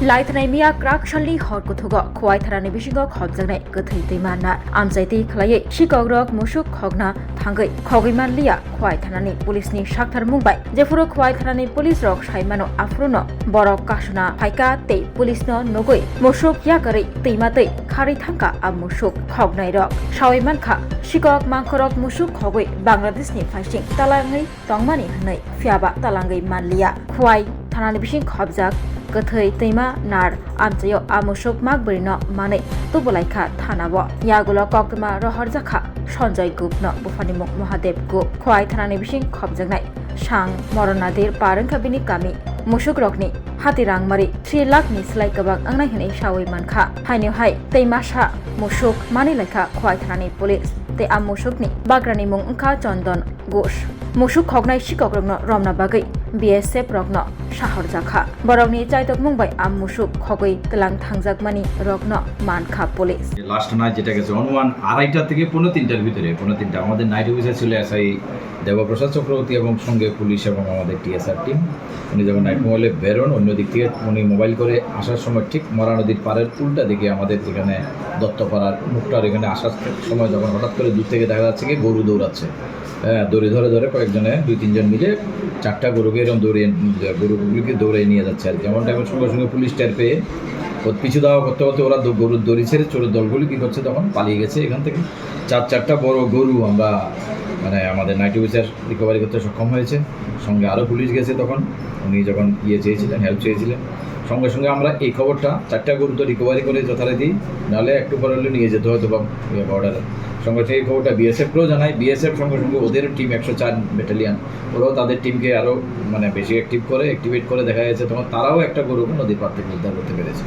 लाइथनाय मिया क्राकशलनि हरकुथुगो खवाय थारानि बिसिंगो खबजानाय गथै दैमाना आमजायति खलायै सिकग्रक मुसुक खगना थांगै खगैमानलिया खवाय थारानि पुलिसनि साक्थार मुंबाय जेफुरो खवाय थारानि पुलिस रक साइमानो आफ्रुनो बरक कासुना फाइका ते पुलिसनो नगै मुसुक याकरै दैमातै खारै थांका आ मुसुक खगनाय रक सावैमानखा सिकक मांखरक मुसुक खगै बांलादेशनि फाइसिं तालाङै तंमानि हनै फियाबा तालाङै मानलिया खवाय थारानि बिसिं खबजाक गथै दैमा नार आमचायो आमुसुक मागबरिनो मानै तुबलाइखा थानाबो यागुलो कक्तमा रहर जाखा सञ्जय गुप्न बुफानिमुख महादेव गुप खवाय थानानि बिसिं खबजानाय सां मरनादिर पारंखाबिनि गामि मुसुक रकनि हातिरांमारि 3 लाख नि स्लाइ गोबां आंनाय हनै सावै मानखा हायनिहाय दैमासा मुसुक मानि लाइखा खवाय थानानि पुलिस ते आमुसुकनि बाग्रानि मुं ओंखा चन्दन घोष मुसुक खगनाय सिकग्रकनो रमना बागै BSF रकनो साहर जाखा बरकनि चाइतक मुंबाय आम मुसुक खगै तलां थांजाकमानि रकनो मानखा पुलिस লাস্ট নাইট যেটা গেছে অনুমান 2:30টা থেকে 3:30টার ভিতরে 3:30টা আমাদের নাইট অফিসার চলে আসে দেবপ্রসাদ চক্রবর্তী এবং সঙ্গে পুলিশ এবং আমাদের টিএসআর টিম উনি যখন নাইট মোবাইলে বেরোন অন্য দিক থেকে উনি মোবাইল করে আসার সময় ঠিক মরা নদীর পাড়ের উল্টা দিকে আমাদের যেখানে দত্তপাড়ার মুখটার এখানে আসার সময় যখন হঠাৎ করে দূর থেকে দেখা যাচ্ছে কি গরু দৌড়াচ্ছে দড়ি ধরে ধরে কয়েকজনে 2-3 জন মিলে 4টা গরুকে এরকম গরুগুলিকে দৌড়ে নিয়ে যাচ্ছে আর কি এমন টাইমের সঙ্গে সঙ্গে পুলিশ টের পেয়ে পিছু দাওয়া করতে করতে ওরা গরুর দড়ি ছেড়ে চোরের দলগুলি কী করছে তখন পালিয়ে গেছে এখান থেকে 4টা বড় গরু আমরা মানে আমাদের নাইট অফিসার রিকভারি করতে সক্ষম হয়েছে সঙ্গে আরও পুলিশ গেছে তখন উনি যখন চেয়েছিলেন হেল্প চেয়েছিলেন সঙ্গে সঙ্গে আমরা এই খবরটা 4টা গরু তো রিকভারি করে যথারীতি নাহলে একটু পরে হলে নিয়ে যেতে হয়তো বা বর্ডারে সঙ্গে সেই খবরটা বিএসএফকেও জানাই বিএসএফ সঙ্গে সঙ্গে ওদের টিম 104 ব্যাটালিয়ান ওরাও তাদের টিমকে আরও মানে বেশি অ্যাক্টিভেট করে দেখা গেছে তখন তারাও একটা গরু নদীর পাড় থেকে উদ্ধার করতে পেরেছে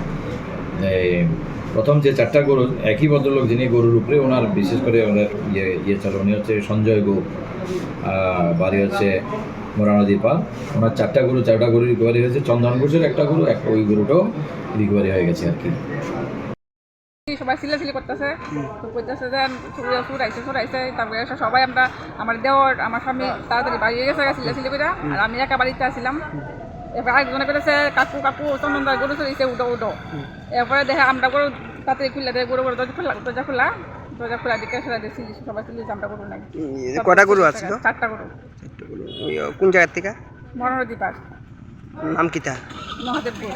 প্রথম যে 4টা গরু একই ভদ্রলোক যিনি গরুর উপরে ওনার বিশেষ করে ওনার চলে উনি হচ্ছে সঞ্জয় গোপ বাড়ি হচ্ছে মোরা নদীর পাড় ওনার 4টা গরু রিকভারি হয়েছে চন্দন ঘোষের একটা গরু ওই গরুটাও রিকভারি হয়ে গেছে আর কি সবাই সিলাসিলি করতেছে তো কইতেছে যে সুরাইছে তারপরে সবাই আমরা আমার দেওয়ার আমার স্বামী তাড়াতাড়ি বাড়িয়ে গেছে সিলাসিলি করে আর আমি একা বাড়িতে আসছিলাম এরপর আরেকজনে করেছে কাকু চন্দনদার গরু চলেছে উঠো এরপরে দেখে আমরা গরু তাড়াতাড়ি খুললে দেয় গরু দরজা খোলা দিকে সেটা দেখছি সবাই চলেছে আমরা গরু নাই কটা গরু আছে 4টা গরু কোন জায়গা থেকে মরনদী পার নাম কিতা মহাদেব গুপ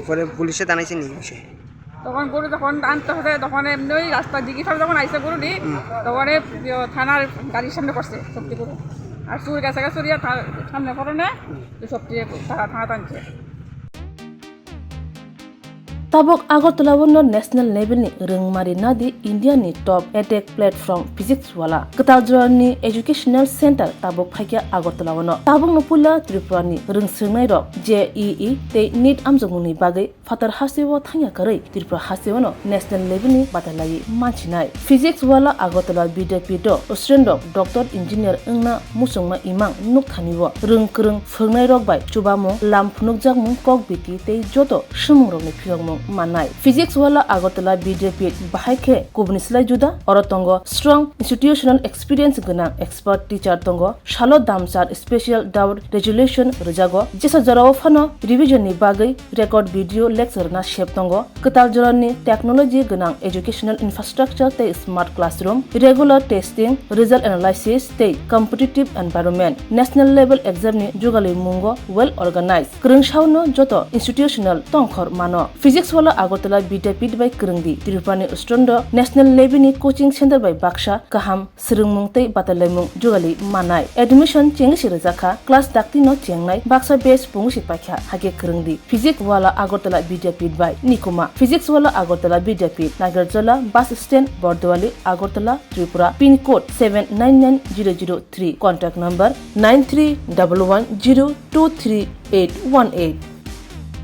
পরে পুলিশে জানাইছে নি বিষয় তখন গরু যখন আনতে হচ্ছে তখন এমনি ওই রাস্তা জিজ্ঞাসা যখন আইসে গরুটি তখন থানার গাড়ির সামনে পড়ছে সবটি গরু আর চুর গেছে চুরিয়া সামনে পড়ে সবটি থানা টানছে tabok Agartala wono national level ni rengmari nadi India ni top attack platform physics wala Kataljora ni educational center tabok phakya Agartala wono tabok nopula Tripurani rengsungnai rok JEE te NEET amjongni bagai fatar hasewo thangya karai Tripura hasewono national level ni batalai manchinai physics wala Agartala bidapito student doctor engineer engna musongma imang nukthaniwo rengkreng phungnai rok bai chubamo lamphunuk jakmung kok biti te joto shumung ni phiyongmung manai physics wala Agartala BJP bahai kubnislai juda orotongo strong institutional experience gana expert teacher tongo shalo damsar special doubt resolution rejago jesa jorao phano revision ni bagai record video lecture na shep tongo katal jorani technology gana educational infrastructure te smart classroom regular testing result analysis te competitive environment national level exam ni jugali mungo well organized krungshauno joto institutional tongkhor mano physics wala Agartala Bidapit by Krungdi Tripurani Ustrondo National Level ni coaching center by Baksha Kaham Srungmung tei Batalemung Jugali Manai admission chengsi rejaka class dakti no chengnai Baksa base pungsi pakha hage Krungdi physics wala Agartala Bidapit by Nikuma physics wala Agartala Bidapit Nagarjala bus stand Bordwali Agartala Tripura pin code 799003 contact number 9311023818